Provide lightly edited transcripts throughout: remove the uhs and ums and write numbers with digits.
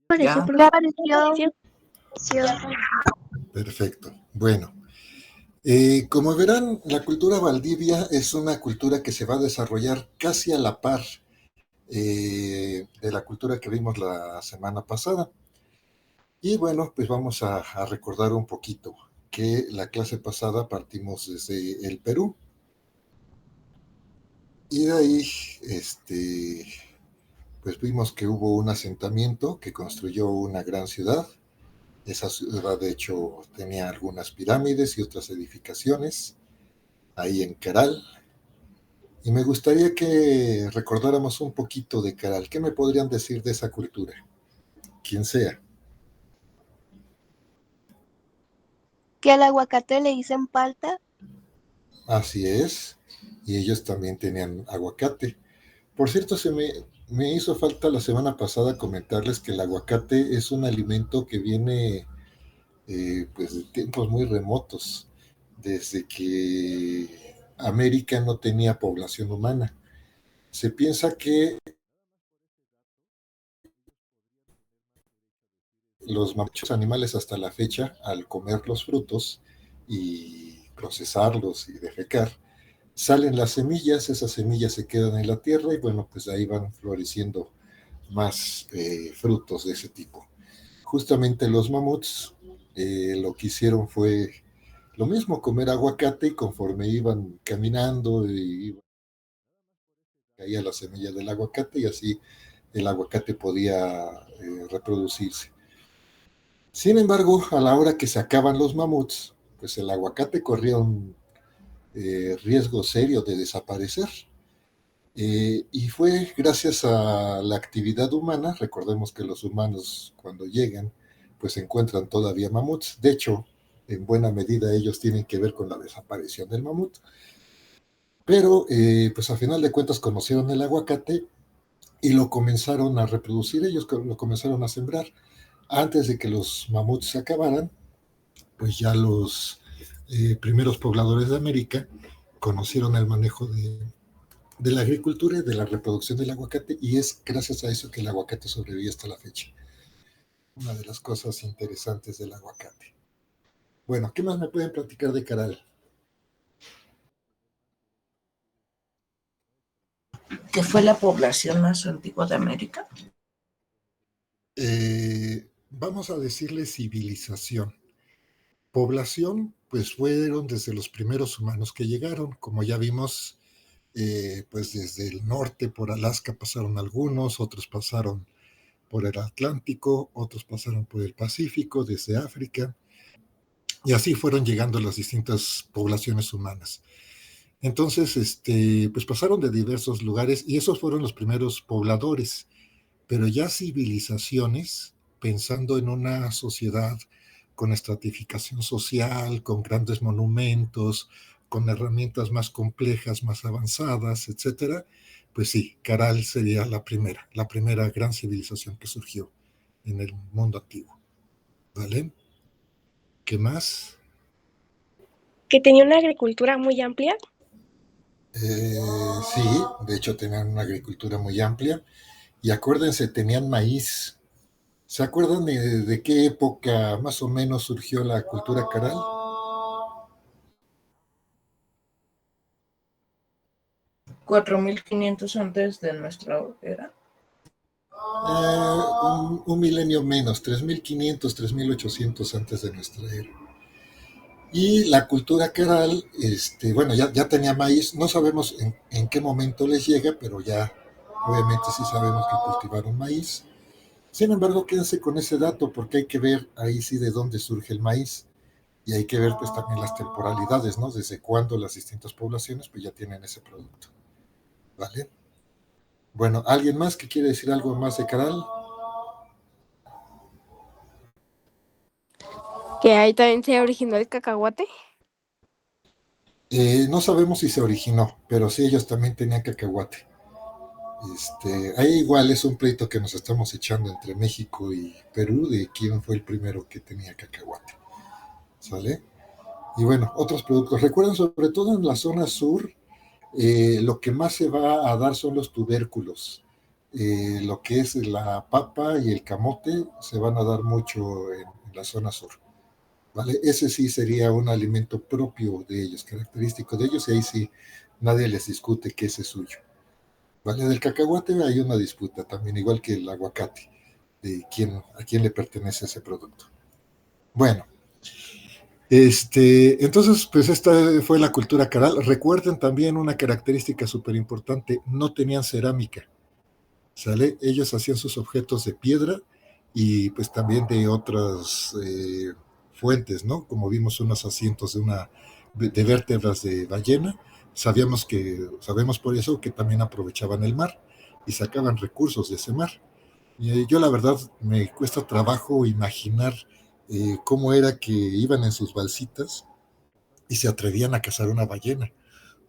Pareció, Ya. ya apareció. Perfecto. Bueno, como verán, la cultura Valdivia es una cultura que se va a desarrollar casi a la par de la cultura que vimos la semana pasada. Y bueno, pues vamos a recordar un poquito que la clase pasada partimos desde el Perú. Y de ahí, pues vimos que hubo un asentamiento que construyó una gran ciudad. Esa ciudad, de hecho, tenía algunas pirámides y otras edificaciones ahí en Caral. Y me gustaría que recordáramos un poquito de Caral. ¿Qué me podrían decir de esa cultura? Quien sea. Que al aguacate le dicen palta. Así es. Y ellos también tenían aguacate. Por cierto, me hizo falta la semana pasada comentarles que el aguacate es un alimento que viene pues de tiempos muy remotos, desde que América no tenía población humana. Se piensa que los muchos animales hasta la fecha, al comer los frutos y procesarlos y defecar, salen las semillas, esas semillas se quedan en la tierra y bueno, pues ahí van floreciendo más frutos de ese tipo. Justamente los mamuts lo que hicieron fue lo mismo, comer aguacate y conforme iban caminando y caía la semilla del aguacate y así el aguacate podía reproducirse. Sin embargo, a la hora que se acaban los mamuts, pues el aguacate corría un riesgo serio de desaparecer. Y fue gracias a la actividad humana, recordemos que los humanos cuando llegan, pues encuentran todavía mamuts. De hecho, en buena medida ellos tienen que ver con la desaparición del mamut. Pero, pues a final de cuentas conocieron el aguacate y lo comenzaron a reproducir, ellos lo comenzaron a sembrar. Antes de que los mamuts se acabaran, pues ya los primeros pobladores de América conocieron el manejo de la agricultura y de la reproducción del aguacate, y es gracias a eso que el aguacate sobrevive hasta la fecha. Una de las cosas interesantes del aguacate. Bueno, ¿qué más me pueden platicar de Caral? ¿Que fue la población más antigua de América? Vamos a decirle civilización. Población, pues fueron desde los primeros humanos que llegaron, como ya vimos, pues desde el norte por Alaska pasaron algunos, otros pasaron por el Atlántico, otros pasaron por el Pacífico, desde África, y así fueron llegando las distintas poblaciones humanas. Entonces, pues pasaron de diversos lugares y esos fueron los primeros pobladores, pero ya civilizaciones, pensando en una sociedad con estratificación social, con grandes monumentos, con herramientas más complejas, más avanzadas, etcétera, pues sí, Caral sería la primera gran civilización que surgió en el mundo antiguo. ¿Vale? ¿Qué más? Que tenía una agricultura muy amplia. Sí, de hecho tenían una agricultura muy amplia y acuérdense, tenían maíz. ¿Se acuerdan de qué época más o menos surgió la cultura Caral? ¿4.500 antes de nuestra era? Un milenio menos, 3500, 3800 antes de nuestra era. Y la cultura Caral, bueno, ya tenía maíz, no sabemos en qué momento les llega, pero ya obviamente sí sabemos que cultivaron maíz. Sin embargo, quédense con ese dato porque hay que ver ahí sí de dónde surge el maíz y hay que ver pues también las temporalidades, ¿no? Desde cuándo las distintas poblaciones pues ya tienen ese producto, ¿vale? Bueno, ¿alguien más que quiere decir algo más de Caral? Que ahí también se originó el cacahuate. No sabemos si se originó, pero sí ellos también tenían cacahuate. Ahí igual es un pleito que nos estamos echando entre México y Perú de quién fue el primero que tenía cacahuate, ¿sale? Y bueno, otros productos. Recuerden, sobre todo en la zona sur, lo que más se va a dar son los tubérculos. lo que es la papa y el camote se van a dar mucho en la zona sur. ¿Vale? Ese sí sería un alimento propio de ellos, característico de ellos, y ahí sí nadie les discute que ese es suyo. ¿Vale? Del cacahuate hay una disputa también, igual que el aguacate, de a quién le pertenece ese producto. Bueno, entonces, pues esta fue la cultura caral. Recuerden también una característica súper importante, no tenían cerámica, ¿sale? Ellos hacían sus objetos de piedra y pues también de otras fuentes, ¿no? Como vimos unos asientos de vértebras de ballena, sabemos por eso que también aprovechaban el mar y sacaban recursos de ese mar. Y yo la verdad me cuesta trabajo imaginar cómo era que iban en sus balsitas y se atrevían a cazar una ballena.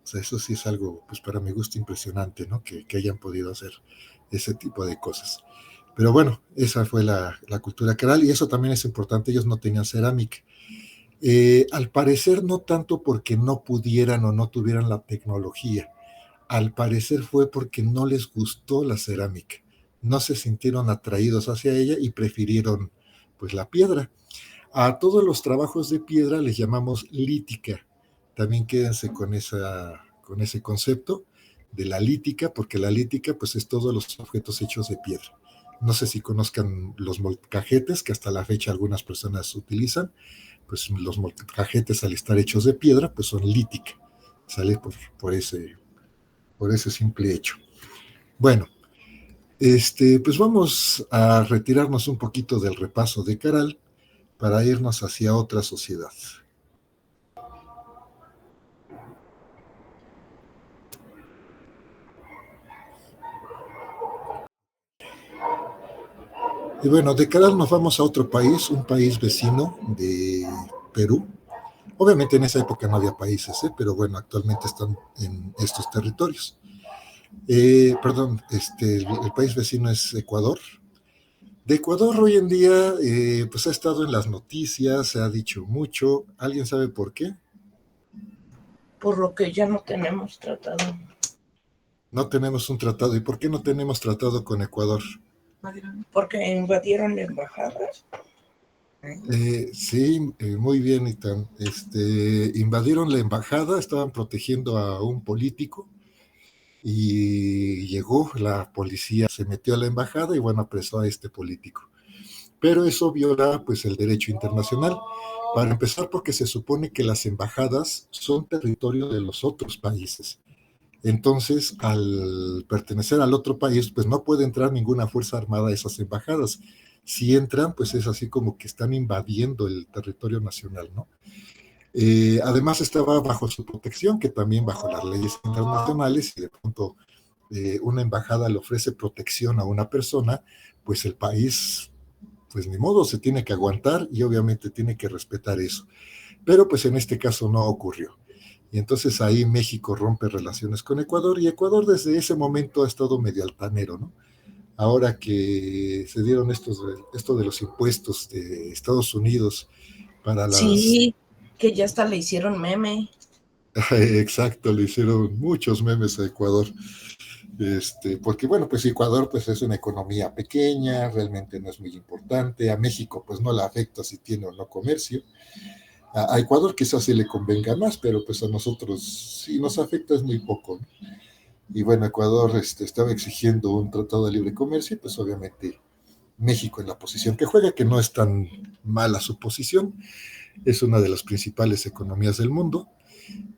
O sea, eso sí es algo, pues para mi gusto, impresionante, ¿no? Que hayan podido hacer ese tipo de cosas. Pero bueno, esa fue la cultura caral y eso también es importante, ellos no tenían cerámica. Al parecer no tanto porque no pudieran o no tuvieran la tecnología, al parecer fue porque no les gustó la cerámica, no se sintieron atraídos hacia ella y prefirieron pues la piedra. A todos los trabajos de piedra les llamamos lítica. También quédense con ese concepto de la lítica, porque la lítica pues es todos los objetos hechos de piedra. No sé si conozcan los molcajetes, que hasta la fecha algunas personas utilizan, pues los molcajetes al estar hechos de piedra pues son lítica, sale por ese simple hecho. Bueno, pues vamos a retirarnos un poquito del repaso de Caral para irnos hacia otra sociedad. Y bueno, de Caral nos vamos a otro país, un país vecino de Perú. Obviamente en esa época no había países, pero bueno, actualmente están en estos territorios. Perdón, el país vecino es Ecuador. De Ecuador hoy en día, pues ha estado en las noticias, se ha dicho mucho. ¿Alguien sabe por qué? Por lo que ya no tenemos tratado. No tenemos un tratado. ¿Y por qué no tenemos tratado con Ecuador? Porque invadieron la embajada. Sí, muy bien, Itan. Invadieron la embajada, estaban protegiendo a un político y llegó la policía, se metió a la embajada y bueno, apresó a este político. Pero eso viola pues el derecho internacional. Para empezar, porque se supone que las embajadas son territorio de los otros países. Entonces, al pertenecer al otro país, pues no puede entrar ninguna fuerza armada a esas embajadas. Si entran, pues es así como que están invadiendo el territorio nacional, ¿no? Además estaba bajo su protección, que también bajo las leyes internacionales, y de pronto una embajada le ofrece protección a una persona, pues el país, pues ni modo, se tiene que aguantar y obviamente tiene que respetar eso. Pero pues en este caso no ocurrió. Y entonces ahí México rompe relaciones con Ecuador y Ecuador desde ese momento ha estado medio altanero, ¿no? Ahora que se dieron esto de los impuestos de Estados Unidos para Sí, que ya hasta le hicieron meme. Exacto, le hicieron muchos memes a Ecuador. Porque bueno, pues Ecuador pues es una economía pequeña, realmente no es muy importante. A México pues no le afecta si tiene o no comercio. A Ecuador quizás sí le convenga más, pero pues a nosotros sí nos afecta es muy poco, ¿no? Y bueno, Ecuador estaba exigiendo un tratado de libre comercio y pues obviamente México en la posición que juega, que no es tan mala su posición, es una de las principales economías del mundo,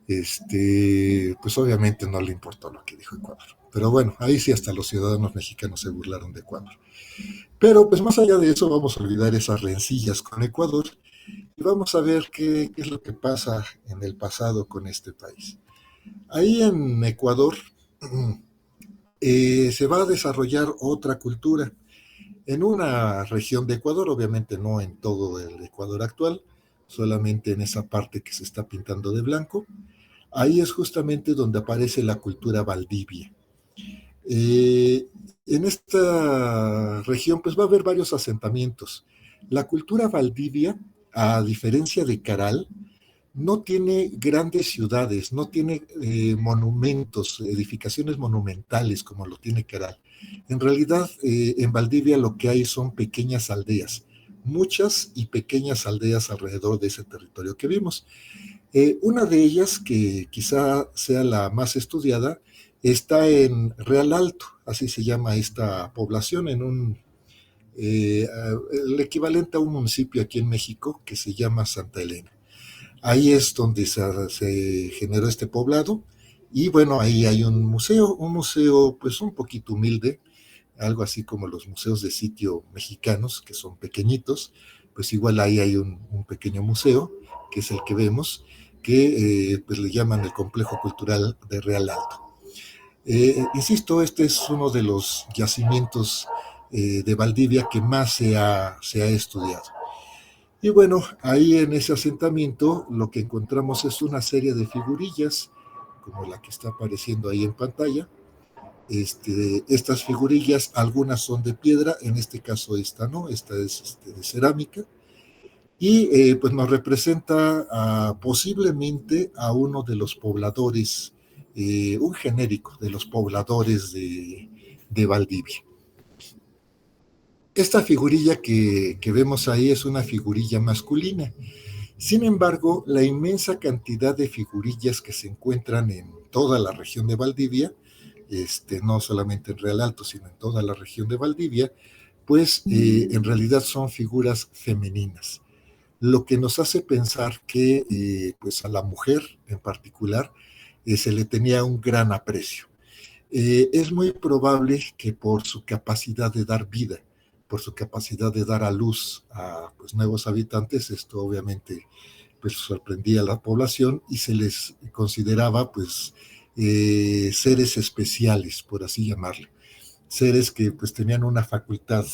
pues obviamente no le importó lo que dijo Ecuador. Pero bueno, ahí sí hasta los ciudadanos mexicanos se burlaron de Ecuador. Pero pues más allá de eso vamos a olvidar esas rencillas con Ecuador y vamos a ver qué es lo que pasa en el pasado con este país. Ahí en Ecuador se va a desarrollar otra cultura en una región de Ecuador, obviamente no en todo el Ecuador actual, solamente en esa parte que se está pintando de blanco. Ahí es justamente donde aparece la cultura Valdivia. En esta región pues va a haber varios asentamientos. La cultura Valdivia, a diferencia de Caral, no tiene grandes ciudades, no tiene monumentos, edificaciones monumentales como lo tiene Caral. En realidad, en Valdivia lo que hay son pequeñas aldeas, muchas y pequeñas aldeas alrededor de ese territorio que vimos. Una de ellas, que quizá sea la más estudiada, está en Real Alto, así se llama esta población, el equivalente a un municipio aquí en México que se llama Santa Elena. Ahí es donde se generó este poblado y bueno, ahí hay un museo pues un poquito humilde, algo así como los museos de sitio mexicanos, que son pequeñitos, pues igual ahí hay un pequeño museo, que es el que vemos, que pues le llaman el Complejo Cultural de Real Alto. Insisto, este es uno de los yacimientos de Valdivia que más se ha estudiado. Y bueno, ahí en ese asentamiento lo que encontramos es una serie de figurillas, como la que está apareciendo ahí en pantalla. Estas figurillas, algunas son de piedra, en este caso esta no, esta es de cerámica, y pues nos representa posiblemente a uno de los pobladores, un genérico de los pobladores de Valdivia. Esta figurilla que vemos ahí es una figurilla masculina. Sin embargo, la inmensa cantidad de figurillas que se encuentran en toda la región de Valdivia, no solamente en Real Alto, sino en toda la región de Valdivia, pues en realidad son figuras femeninas, lo que nos hace pensar que pues a la mujer en particular se le tenía un gran aprecio. Es muy probable que por su capacidad de dar vida, por su capacidad de dar a luz a pues, nuevos habitantes, esto obviamente pues, sorprendía a la población y se les consideraba pues seres especiales, por así llamarle, seres que pues tenían una facultad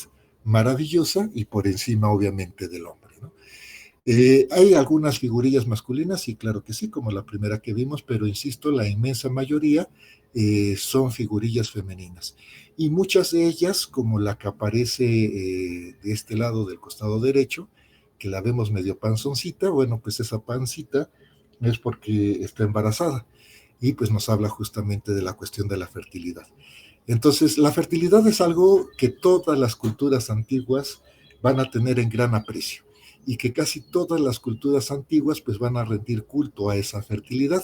maravillosa y por encima obviamente del hombre, ¿no? Hay algunas figurillas masculinas, sí, claro que sí, como la primera que vimos, pero insisto, la inmensa mayoría son figurillas femeninas. Y muchas de ellas, como la que aparece de este lado del costado derecho, que la vemos medio panzoncita, bueno, pues esa pancita es porque está embarazada y pues nos habla justamente de la cuestión de la fertilidad. Entonces, la fertilidad es algo que todas las culturas antiguas van a tener en gran aprecio y que casi todas las culturas antiguas pues van a rendir culto a esa fertilidad,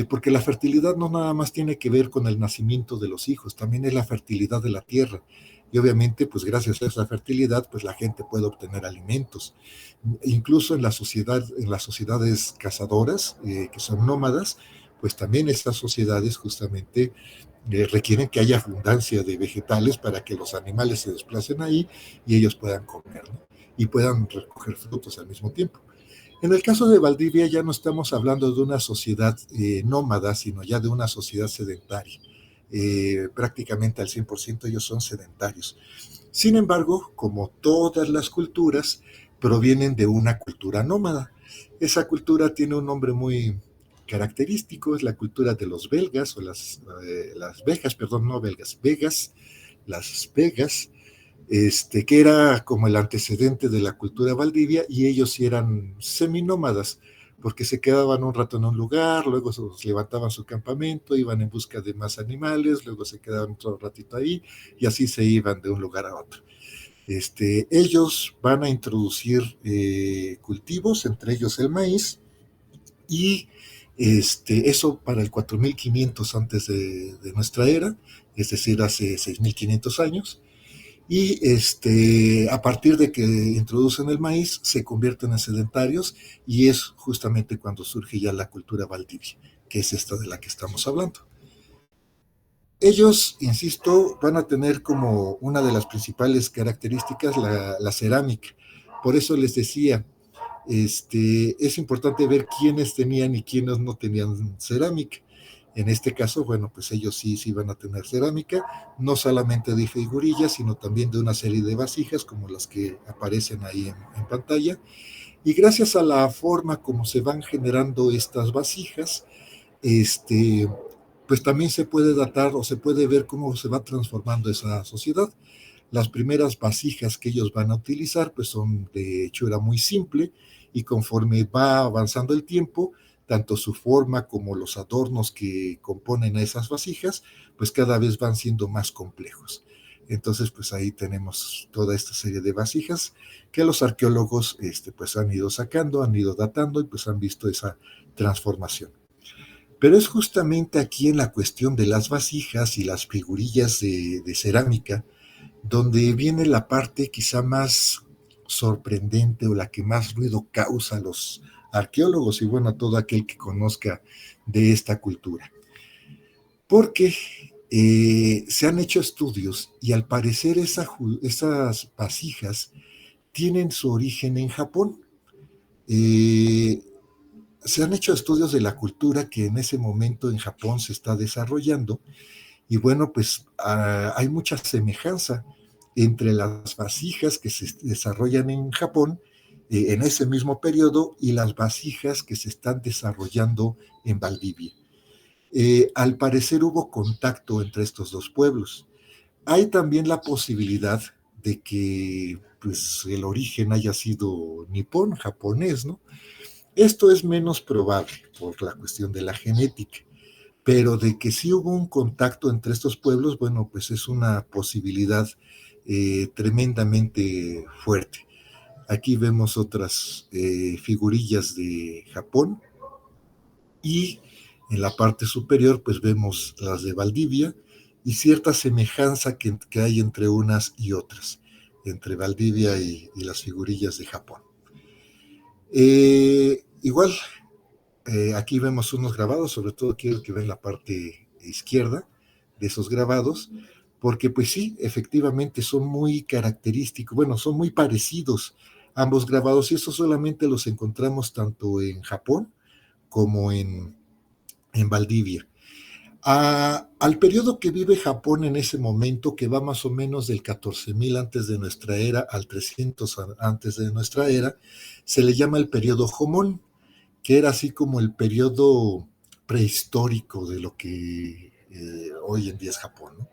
porque la fertilidad no nada más tiene que ver con el nacimiento de los hijos, también es la fertilidad de la tierra. Y obviamente, pues gracias a esa fertilidad, pues la gente puede obtener alimentos. Incluso en las sociedades cazadoras, que son nómadas, pues también estas sociedades justamente requieren que haya abundancia de vegetales para que los animales se desplacen ahí y ellos puedan comer, ¿no? Y puedan recoger frutos al mismo tiempo. En el caso de Valdivia ya no estamos hablando de una sociedad nómada, sino ya de una sociedad sedentaria. Prácticamente al 100% ellos son sedentarios. Sin embargo, como todas las culturas, provienen de una cultura nómada. Esa cultura tiene un nombre muy característico, es la cultura de los belgas, o las vegas, perdón, no belgas, vegas, las vegas, que era como el antecedente de la cultura valdivia, y ellos sí eran seminómadas, porque se quedaban un rato en un lugar, luego levantaban su campamento, iban en busca de más animales, luego se quedaban otro ratito ahí, y así se iban de un lugar a otro. Ellos van a introducir cultivos, entre ellos el maíz, y eso para el 4500 antes de nuestra era, es decir, hace 6500 años, y a partir de que introducen el maíz se convierten en sedentarios y es justamente cuando surge ya la cultura valdivia, que es esta de la que estamos hablando. Ellos, insisto, van a tener como una de las principales características la cerámica. Por eso les decía, es importante ver quiénes tenían y quiénes no tenían cerámica. En este caso, bueno, pues ellos sí van a tener cerámica, no solamente de figurillas, sino también de una serie de vasijas como las que aparecen ahí en pantalla. Y gracias a la forma como se van generando estas vasijas, pues también se puede datar o se puede ver cómo se va transformando esa sociedad. Las primeras vasijas que ellos van a utilizar pues son de hechura muy simple y conforme va avanzando el tiempo tanto su forma como los adornos que componen a esas vasijas, pues cada vez van siendo más complejos. Entonces, pues ahí tenemos toda esta serie de vasijas que los arqueólogos pues han ido sacando, han ido datando y pues han visto esa transformación. Pero es justamente aquí en la cuestión de las vasijas y las figurillas de cerámica donde viene la parte quizá más sorprendente o la que más ruido causa a los arqueólogos y bueno, a todo aquel que conozca de esta cultura. Porque se han hecho estudios y al parecer esas vasijas tienen su origen en Japón. Se han hecho estudios de la cultura que en ese momento en Japón se está desarrollando y bueno, pues hay mucha semejanza entre las vasijas que se desarrollan en Japón en ese mismo periodo y las vasijas que se están desarrollando en Valdivia. Al parecer hubo contacto entre estos dos pueblos. Hay también la posibilidad de que pues, el origen haya sido nipón, japonés, ¿no? Esto es menos probable por la cuestión de la genética, pero de que sí hubo un contacto entre estos pueblos, bueno, pues es una posibilidad tremendamente fuerte. Aquí vemos otras figurillas de Japón y en la parte superior pues vemos las de Valdivia y cierta semejanza que hay entre unas y otras, entre Valdivia y las figurillas de Japón. Igual, aquí vemos unos grabados, sobre todo quiero que vean la parte izquierda de esos grabados, porque pues sí, efectivamente son muy característicos, bueno, son muy parecidos ambos grabados y eso solamente los encontramos tanto en Japón como en Valdivia. Al periodo que vive Japón en ese momento, que va más o menos del 14.000 antes de nuestra era al 300 antes de nuestra era, se le llama el periodo Jomón, que era así como el periodo prehistórico de lo que hoy en día es Japón, ¿no?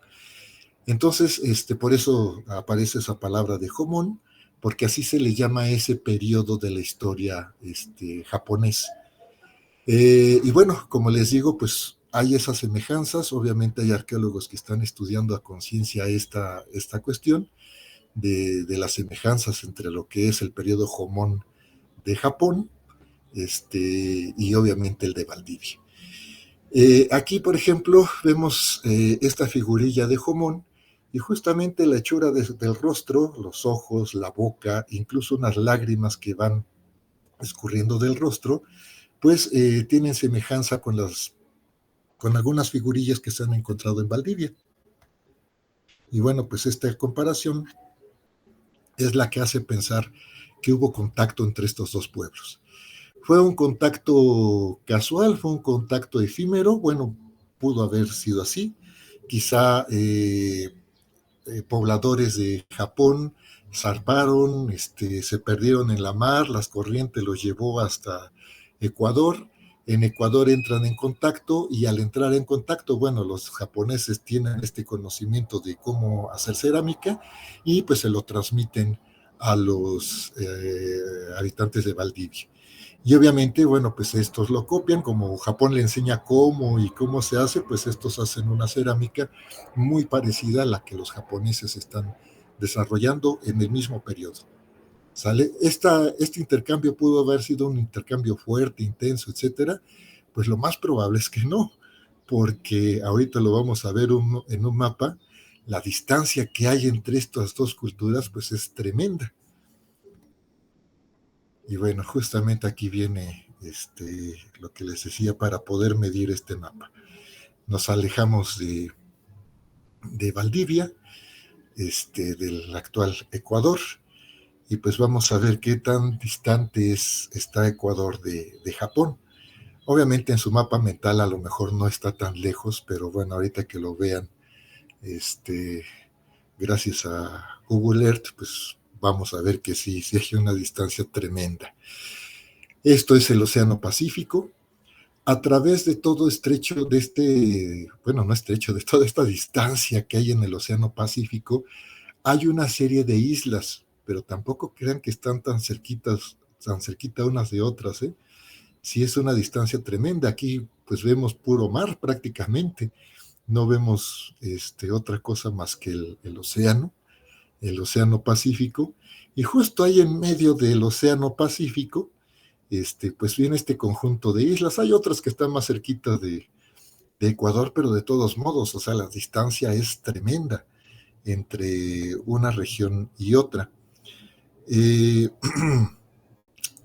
Entonces, por eso aparece esa palabra de Jomón, porque así se le llama a ese periodo de la historia japonés. Y bueno, como les digo, pues hay esas semejanzas, obviamente hay arqueólogos que están estudiando a conciencia esta cuestión de las semejanzas entre lo que es el periodo Jomón de Japón y obviamente el de Valdivia. Aquí, por ejemplo, vemos esta figurilla de Jomón y justamente la hechura del rostro, los ojos, la boca, incluso unas lágrimas que van escurriendo del rostro, pues tienen semejanza con algunas figurillas que se han encontrado en Valdivia. Y bueno, pues esta comparación es la que hace pensar que hubo contacto entre estos dos pueblos. Fue un contacto casual, fue un contacto efímero, bueno, pudo haber sido así. Quizá pobladores de Japón zarparon, se perdieron en la mar, las corrientes los llevó hasta Ecuador. En Ecuador entran en contacto y al entrar en contacto, bueno, los japoneses tienen este conocimiento de cómo hacer cerámica y pues se lo transmiten a los habitantes de Valdivia. Y obviamente, bueno, pues estos lo copian, como Japón le enseña cómo y cómo se hace, pues estos hacen una cerámica muy parecida a la que los japoneses están desarrollando en el mismo periodo. ¿Sale? Este intercambio pudo haber sido un intercambio fuerte, intenso, etcétera. Pues lo más probable es que no, porque ahorita lo vamos a ver en un mapa, la distancia que hay entre estas dos culturas pues es tremenda. Y bueno, justamente aquí viene lo que les decía para poder medir este mapa. Nos alejamos de Valdivia, del actual Ecuador, y pues vamos a ver qué tan distante está Ecuador de Japón. Obviamente en su mapa mental a lo mejor no está tan lejos, pero bueno, ahorita que lo vean, gracias a Google Earth, pues vamos a ver que sí hay una distancia tremenda. Esto es el Océano Pacífico. A través de todo estrecho de de toda esta distancia que hay en el Océano Pacífico, hay una serie de islas, pero tampoco crean que están tan cerquita unas de otras, ¿eh? sí es una distancia tremenda. Aquí pues vemos puro mar prácticamente, no vemos otra cosa más que el Océano Pacífico, y justo ahí en medio del Océano Pacífico, pues viene este conjunto de islas. Hay otras que están más cerquita de Ecuador, pero de todos modos, o sea, la distancia es tremenda entre una región y otra. Eh,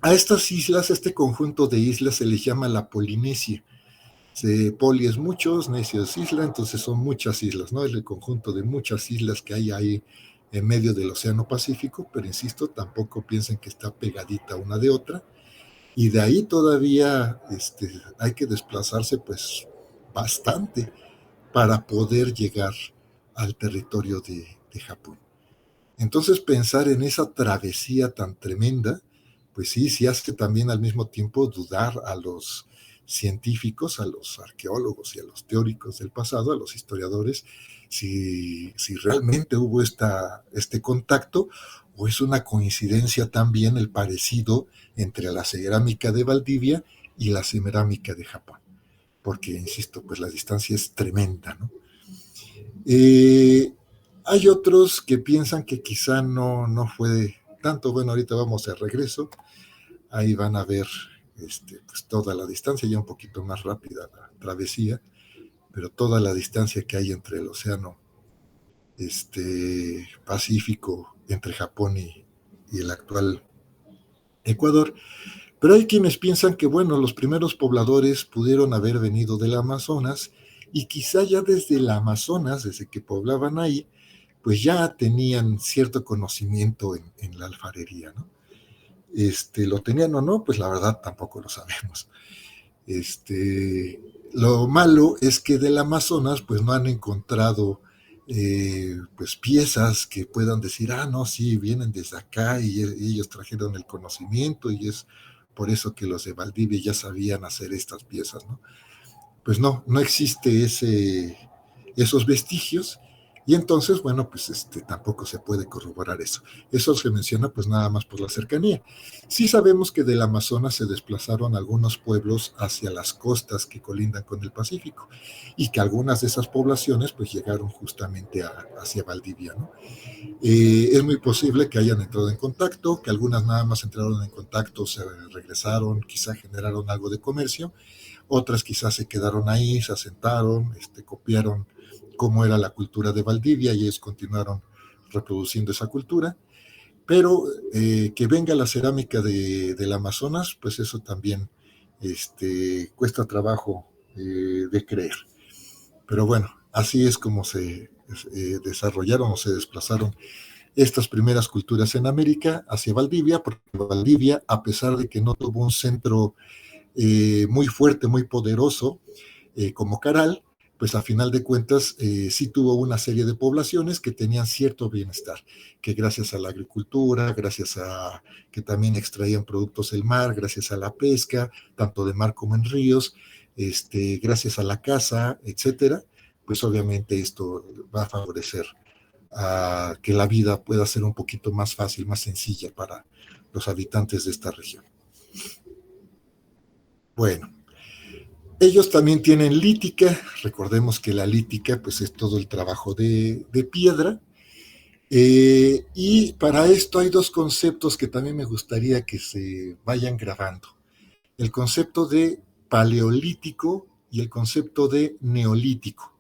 a estas islas, este conjunto de islas se les llama la Polinesia. Poli es muchos, necio es isla, entonces son muchas islas, ¿no? Es el conjunto de muchas islas que hay ahí en medio del Océano Pacífico, pero insisto, tampoco piensen que está pegadita una de otra, y de ahí todavía hay que desplazarse pues bastante para poder llegar al territorio de Japón. Entonces pensar en esa travesía tan tremenda, pues sí hace también al mismo tiempo dudar a los científicos, a los arqueólogos y a los teóricos del pasado, a los historiadores, si realmente hubo este contacto o es una coincidencia también el parecido entre la cerámica de Valdivia y la cerámica de Japón. Porque, insisto, pues la distancia es tremenda, ¿no? Hay otros que piensan que quizá no fue tanto. Bueno, ahorita vamos de regreso, ahí van a ver pues toda la distancia, ya un poquito más rápida la travesía, pero toda la distancia que hay entre el océano Pacífico, entre Japón y el actual Ecuador. Pero hay quienes piensan que, bueno, los primeros pobladores pudieron haber venido del Amazonas y quizá ya desde el Amazonas, desde que poblaban ahí, pues ya tenían cierto conocimiento en la alfarería, ¿no? ¿Lo tenían o no? Pues la verdad tampoco lo sabemos. Lo malo es que del Amazonas pues no han encontrado pues piezas que puedan decir, no, sí, vienen desde acá y ellos trajeron el conocimiento y es por eso que los de Valdivia ya sabían hacer estas piezas, ¿no? Pues no existe esos vestigios, y entonces, bueno, pues tampoco se puede corroborar eso. Eso se menciona pues nada más por la cercanía. Sí sabemos que del Amazonas se desplazaron algunos pueblos hacia las costas que colindan con el Pacífico, y que algunas de esas poblaciones pues llegaron justamente hacia Valdivia, ¿no? Es muy posible que hayan entrado en contacto, que algunas nada más entraron en contacto, se regresaron, quizá generaron algo de comercio, otras quizás se quedaron ahí, se asentaron, copiaron cómo era la cultura de Valdivia y ellos continuaron reproduciendo esa cultura, pero que venga la cerámica del Amazonas, pues eso también cuesta trabajo de creer. Pero bueno, así es como se desarrollaron o se desplazaron estas primeras culturas en América hacia Valdivia, porque Valdivia, a pesar de que no tuvo un centro muy fuerte, muy poderoso, como Caral, pues a final de cuentas sí tuvo una serie de poblaciones que tenían cierto bienestar, que gracias a la agricultura, gracias a que también extraían productos del mar, gracias a la pesca, tanto de mar como en ríos, gracias a la caza, etcétera, pues obviamente esto va a favorecer a que la vida pueda ser un poquito más fácil, más sencilla para los habitantes de esta región. Bueno, ellos también tienen lítica. Recordemos que la lítica pues es todo el trabajo de piedra, y para esto hay dos conceptos que también me gustaría que se vayan grabando: el concepto de paleolítico y el concepto de neolítico.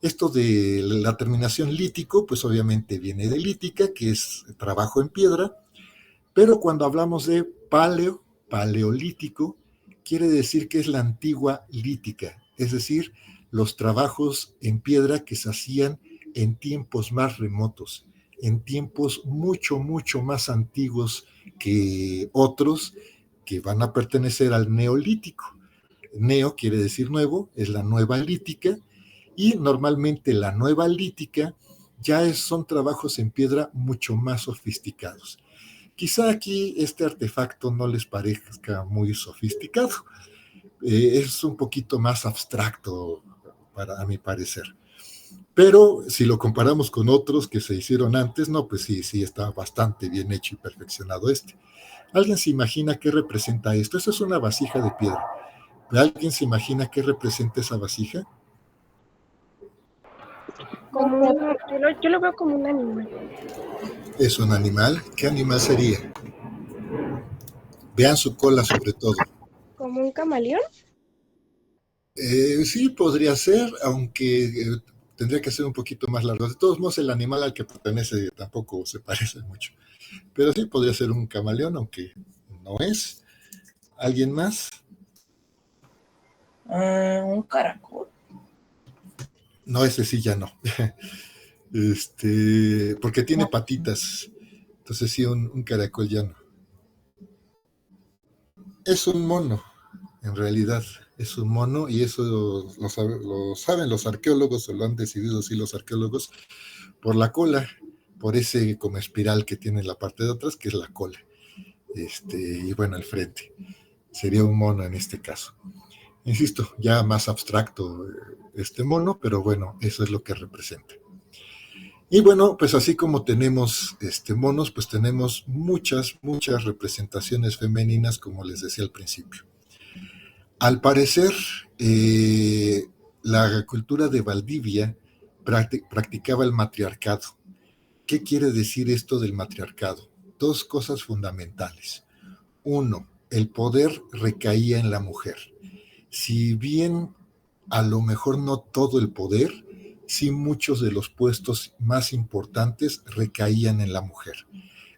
Esto de la terminación lítico pues obviamente viene de lítica, que es trabajo en piedra, pero cuando hablamos de paleolítico, quiere decir que es la antigua lítica, es decir, los trabajos en piedra que se hacían en tiempos más remotos, en tiempos mucho, mucho más antiguos que otros que van a pertenecer al neolítico. Neo quiere decir nuevo, es la nueva lítica, y normalmente la nueva lítica ya son trabajos en piedra mucho más sofisticados. Quizá aquí este artefacto no les parezca muy sofisticado, es un poquito más abstracto a mi parecer. Pero si lo comparamos con otros que se hicieron antes, no, pues sí, sí está bastante bien hecho y perfeccionado este. ¿Alguien se imagina qué representa esto? Eso es una vasija de piedra. ¿Alguien se imagina qué representa esa vasija? Yo lo veo como un animal. ¿Es un animal? ¿Qué animal sería? Vean su cola sobre todo. ¿Como un camaleón? Sí, podría ser, aunque tendría que ser un poquito más largo. De todos modos, el animal al que pertenece tampoco se parece mucho. Pero sí, podría ser un camaleón, aunque no es. ¿Alguien más? Un caracol. No, ese sí ya no. Porque tiene patitas. Entonces sí, un caracol ya no. Es un mono, en realidad. Es un mono y eso lo saben los arqueólogos o lo han decidido así los arqueólogos por la cola, por ese como espiral que tiene en la parte de atrás, que es la cola. Y bueno, el frente. Sería un mono en este caso. Insisto, ya más abstracto este mono, pero bueno, eso es lo que representa. Y bueno, pues así como tenemos monos, pues tenemos muchas, muchas representaciones femeninas, como les decía al principio. Al parecer, la cultura de Valdivia practicaba el matriarcado. ¿Qué quiere decir esto del matriarcado? Dos cosas fundamentales. Uno, el poder recaía en la mujer. Si bien a lo mejor no todo el poder, sí muchos de los puestos más importantes recaían en la mujer.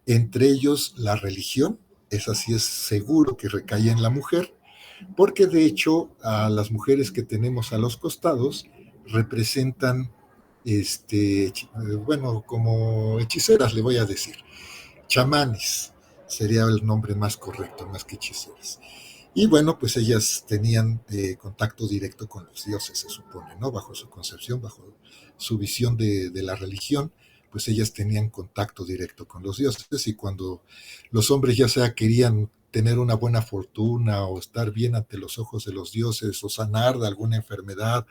Entre ellos la religión, esa sí es seguro que recaía en la mujer, porque de hecho a las mujeres que tenemos a los costados representan, bueno, como hechiceras le voy a decir, chamanes sería el nombre más correcto, más que hechiceras. Y bueno, pues ellas tenían contacto directo con los dioses, se supone, ¿no? Bajo su concepción, bajo su visión de la religión, pues ellas tenían contacto directo con los dioses y cuando los hombres ya sea querían tener una buena fortuna o estar bien ante los ojos de los dioses o sanar de alguna enfermedad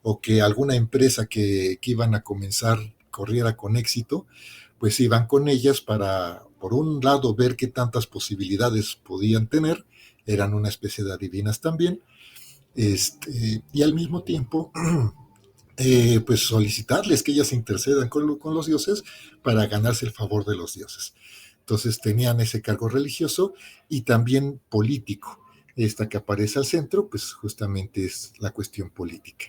o que alguna empresa que iban a comenzar corriera con éxito, pues iban con ellas para, por un lado, ver qué tantas posibilidades podían tener, eran una especie de adivinas también, y al mismo tiempo, pues solicitarles que ellas intercedan con los dioses para ganarse el favor de los dioses. Entonces tenían ese cargo religioso y también político. Esta que aparece al centro, pues justamente es la cuestión política.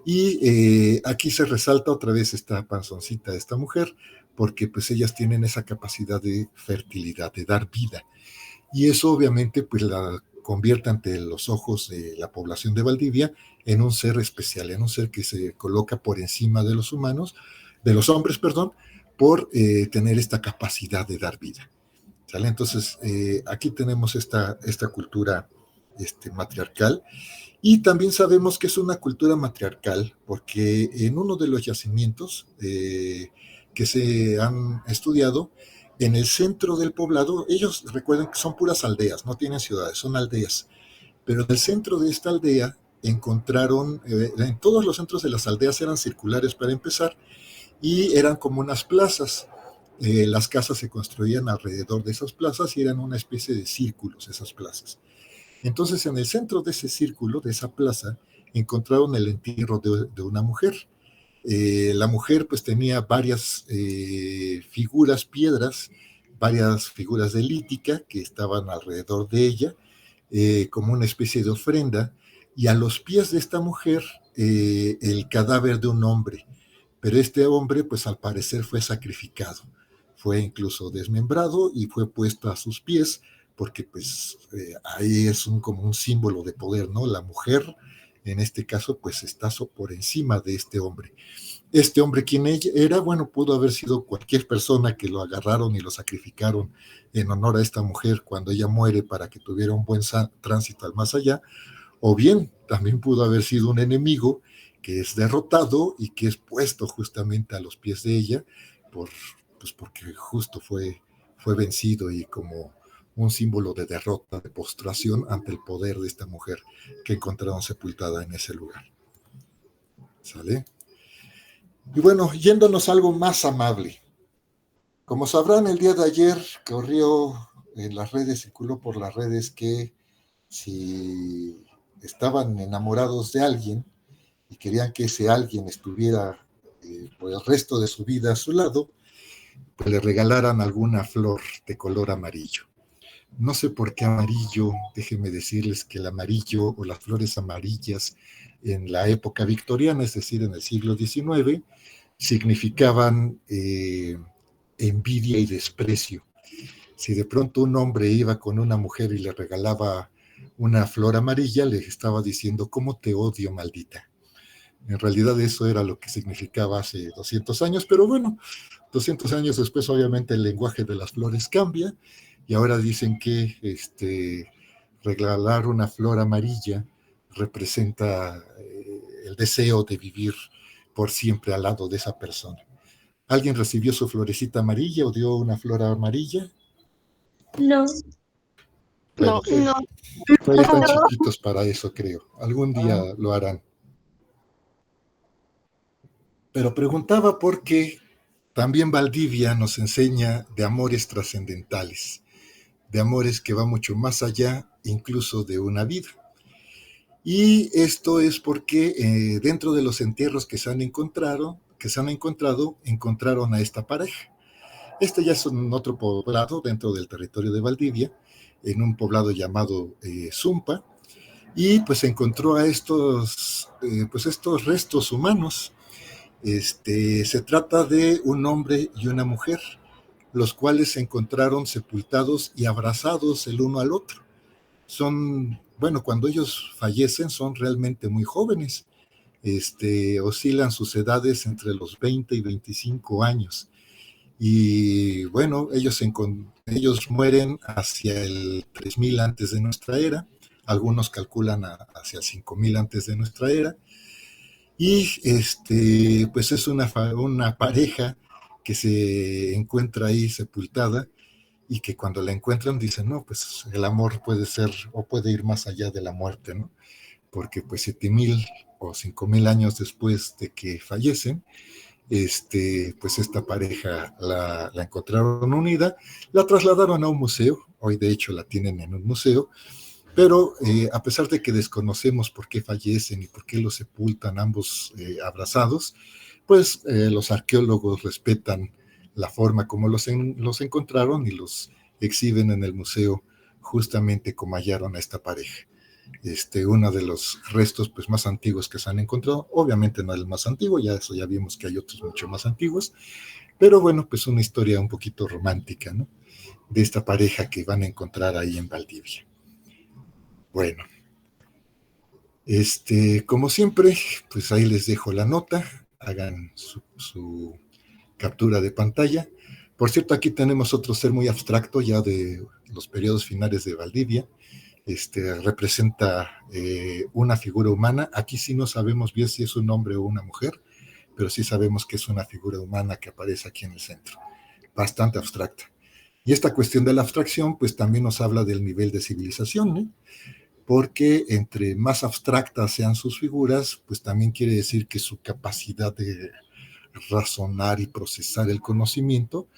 Y aquí se resalta otra vez esta panzoncita de esta mujer, porque pues ellas tienen esa capacidad de fertilidad, de dar vida. Y eso obviamente pues la convierte ante los ojos de la población de Valdivia en un ser especial, en un ser que se coloca por encima de los humanos, de los hombres, perdón, por tener esta capacidad de dar vida. ¿Sale? Entonces, aquí tenemos esta cultura matriarcal y también sabemos que es una cultura matriarcal porque en uno de los yacimientos que se han estudiado, en el centro del poblado, ellos recuerden que son puras aldeas, no tienen ciudades, son aldeas, pero en el centro de esta aldea encontraron, en todos los centros de las aldeas eran circulares para empezar, y eran como unas plazas. Las casas se construían alrededor de esas plazas y eran una especie de círculos esas plazas. Entonces, en el centro de ese círculo, de esa plaza, encontraron el entierro de una mujer. La mujer pues tenía varias figuras, piedras, varias figuras de lítica que estaban alrededor de ella, como una especie de ofrenda, y a los pies de esta mujer el cadáver de un hombre, pero este hombre pues al parecer fue sacrificado, fue incluso desmembrado y fue puesto a sus pies, porque pues ahí es como un símbolo de poder, ¿no? La mujer en este caso pues está por encima de este hombre. Este hombre, quien ella era, bueno, pudo haber sido cualquier persona que lo agarraron y lo sacrificaron en honor a esta mujer cuando ella muere para que tuviera un buen tránsito al más allá, o bien también pudo haber sido un enemigo que es derrotado y que es puesto justamente a los pies de ella pues porque justo fue vencido y como un símbolo de derrota, de postración ante el poder de esta mujer que encontraron sepultada en ese lugar. ¿Sale? Y bueno, yéndonos a algo más amable. Como sabrán, el día de ayer corrió en las redes, circuló por las redes que si estaban enamorados de alguien y querían que ese alguien estuviera por el resto de su vida a su lado, pues le regalaran alguna flor de color amarillo. No sé por qué amarillo, déjenme decirles que el amarillo o las flores amarillas en la época victoriana, es decir, en el siglo XIX, significaban envidia y desprecio. Si de pronto un hombre iba con una mujer y le regalaba una flor amarilla, le estaba diciendo, ¿cómo te odio, maldita? En realidad eso era lo que significaba hace 200 años, pero bueno, 200 años después obviamente el lenguaje de las flores cambia y ahora dicen que regalar una flor amarilla representa el deseo de vivir por siempre al lado de esa persona. ¿Alguien recibió su florecita amarilla o dio una flor amarilla? No. Bueno, No. todavía están chiquitos para eso, creo. Algún día lo harán. Pero preguntaba porque también Valdivia nos enseña de amores trascendentales, de amores que van mucho más allá incluso de una vida. Y esto es porque dentro de los entierros que se han encontrado, encontraron a esta pareja. Este ya es en otro poblado dentro del territorio de Valdivia, en un poblado llamado Zumpa, y pues se encontró a estos restos humanos. Se trata de un hombre y una mujer, los cuales se encontraron sepultados y abrazados el uno al otro. Cuando ellos fallecen son realmente muy jóvenes, oscilan sus edades entre los 20 y 25 años. Y bueno, ellos mueren hacia el 3000 antes de nuestra era, algunos calculan hacia 5000 antes de nuestra era, y pues es una pareja que se encuentra ahí sepultada y que cuando la encuentran dicen, no, pues el amor puede ser o puede ir más allá de la muerte, ¿no? Porque pues 7000 o 5000 años después de que fallecen, pues esta pareja la encontraron unida, la trasladaron a un museo, hoy de hecho la tienen en un museo, pero a pesar de que desconocemos por qué fallecen y por qué los sepultan ambos abrazados, pues los arqueólogos respetan la forma como los encontraron y los exhiben en el museo justamente como hallaron a esta pareja. Uno de los restos pues, más antiguos que se han encontrado, obviamente no es el más antiguo, ya vimos que hay otros mucho más antiguos, pero bueno, pues una historia un poquito romántica, ¿no? De esta pareja que van a encontrar ahí en Valdivia. Bueno, como siempre, pues ahí les dejo la nota, hagan su captura de pantalla. Por cierto, aquí tenemos otro ser muy abstracto ya de los periodos finales de Valdivia. Representa una figura humana. Aquí sí no sabemos bien si es un hombre o una mujer, pero sí sabemos que es una figura humana que aparece aquí en el centro, bastante abstracta. Y esta cuestión de la abstracción, pues también nos habla del nivel de civilización, ¿no? Porque entre más abstractas sean sus figuras, pues también quiere decir que su capacidad de razonar y procesar el conocimiento,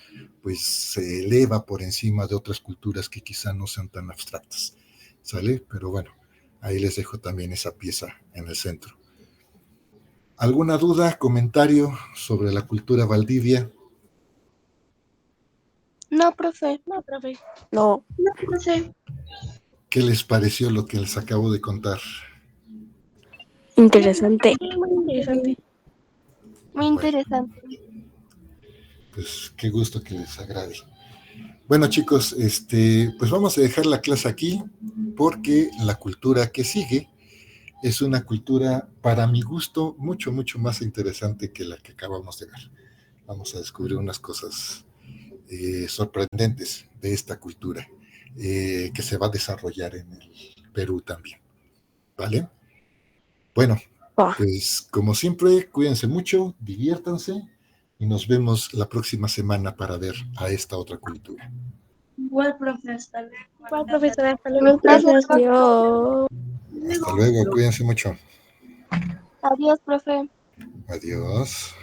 pues se eleva por encima de otras culturas que quizá no sean tan abstractas, ¿sale? Pero bueno, ahí les dejo también esa pieza en el centro. ¿Alguna duda, comentario sobre la cultura Valdivia? No, profe. No. No sé. ¿Qué les pareció lo que les acabo de contar? Interesante. Muy interesante. Muy interesante. Pues qué gusto que les agrade. Bueno, chicos, pues vamos a dejar la clase aquí porque la cultura que sigue es una cultura, para mi gusto, mucho, mucho más interesante que la que acabamos de ver. Vamos a descubrir unas cosas sorprendentes de esta cultura que se va a desarrollar en el Perú también. ¿Vale? Bueno, pues como siempre, cuídense mucho, diviértanse y nos vemos la próxima semana para ver a esta otra cultura. Igual, profe, hasta luego. ¿Cuál profesora? Hasta luego. Gracias, profe. Adiós. Hasta luego, cuídense mucho. Adiós, profe. Adiós.